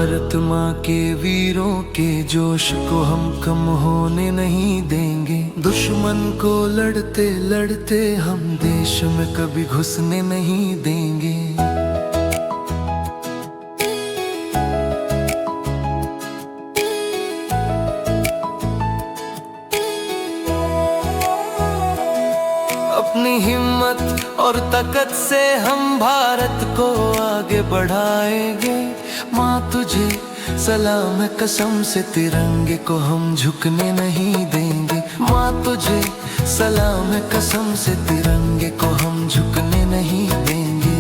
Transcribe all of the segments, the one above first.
भारत माँ के वीरों के जोश को हम कम होने नहीं देंगे। दुश्मन को लड़ते लड़ते हम देश में कभी घुसने नहीं देंगे। अपनी हिम्मत और ताकत से हम भारत को आगे बढ़ाएंगे। माँ तुझे सलाम है कसम से, तिरंगे को हम झुकने नहीं देंगे। माँ तुझे सलाम है कसम से, तिरंगे को हम झुकने नहीं देंगे।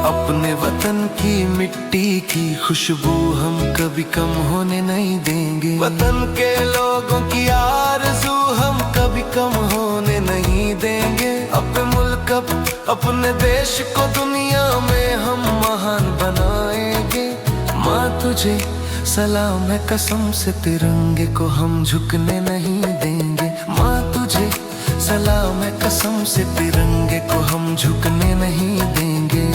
अपने वतन की मिट्टी की खुशबू हम कभी कम होने नहीं देंगे। वतन के लोगों की आरज़ू हम कभी कम होने नहीं देंगे। अपने मुल्क अपने देश को दुनिया में हम महान बनाएंगे। माँ तुझे सलाम है कसम से, तिरंगे को हम झुकने नहीं देंगे। माँ तुझे सलाम है कसम से, तिरंगे को हम झुकने नहीं देंगे।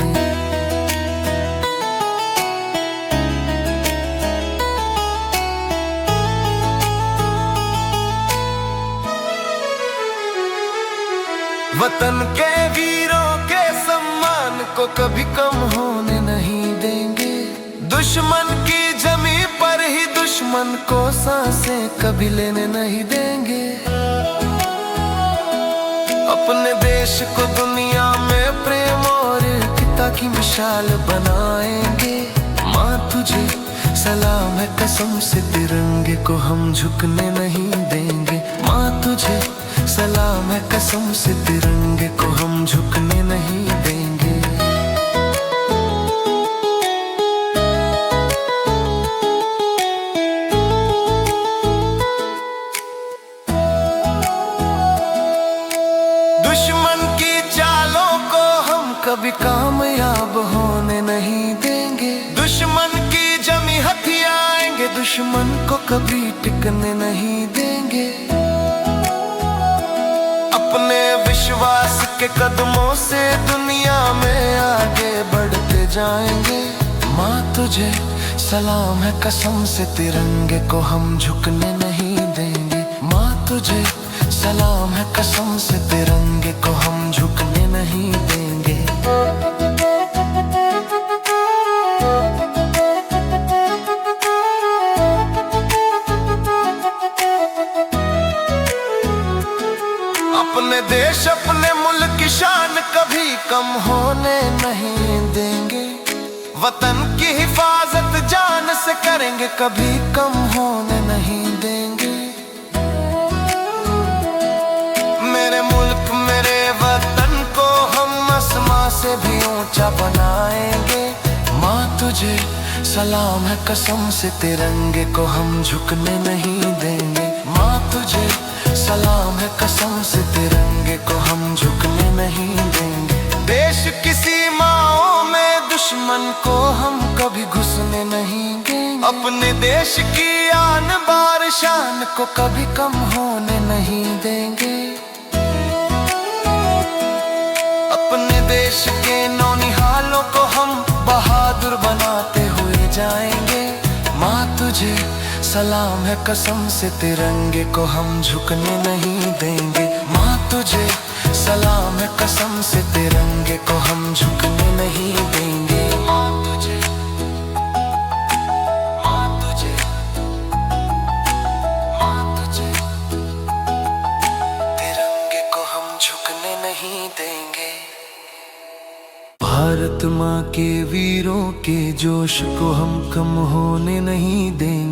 वतन के वीरों के सम्मान को कभी कम होने नहीं देंगे। दुश्मन की जमीन पर ही दुश्मन को सांसें कभी लेने नहीं देंगे। अपने देश को दुनिया में प्रेम और एकता की मिसाल बनाएंगे। माँ तुझे सलाम है कसम से, तिरंगे को हम झुकने नहीं देंगे। माँ तुझे सलाम है कसम से, तिरंगे को हम झुकने नहीं देंगे। दुश्मन की चालों को हम कभी कामयाब होने नहीं देंगे। दुश्मन की जमी हथियाएंगे, दुश्मन को कभी टिकने नहीं देंगे। अपने विश्वास के कदमों से दुनिया में आगे बढ़ते जाएंगे। माँ तुझे सलाम है कसम से, तिरंगे को हम झुकने नहीं देंगे। माँ तुझे सलाम है कसम से, तिरंगे को हम झुकने नहीं देंगे। अपने देश अपने मुल्क की शान कभी कम होने नहीं देंगे। वतन की हिफाजत जान से करेंगे, कभी कम होने नहीं देंगे। मेरे मुल्क मेरे वतन को हम आसमां से भी ऊंचा बनाएंगे। माँ तुझे सलाम है कसम से, तिरंगे को हम झुकने नहीं देंगे। माँ तुझे सलाम है कसम से, तिरंगे को हम झुकने नहीं देंगे। देश की सीमाओं में दुश्मन को हम कभी घुसने नहीं देंगे। अपने देश की आन बार शान को कभी कम होने नहीं देंगे। अपने देश के नौनिहालों को हम बहादुर बनाते हुए जाएंगे। माँ तुझे सलाम है कसम से, तिरंगे को हम झुकने नहीं देंगे। माँ तुझे सलाम है कसम से, तिरंगे को हम झुकने नहीं देंगे। माँ तुझे तिरंगे को हम झुकने नहीं देंगे। भारत माँ के वीरों के जोश को हम कम होने नहीं देंगे।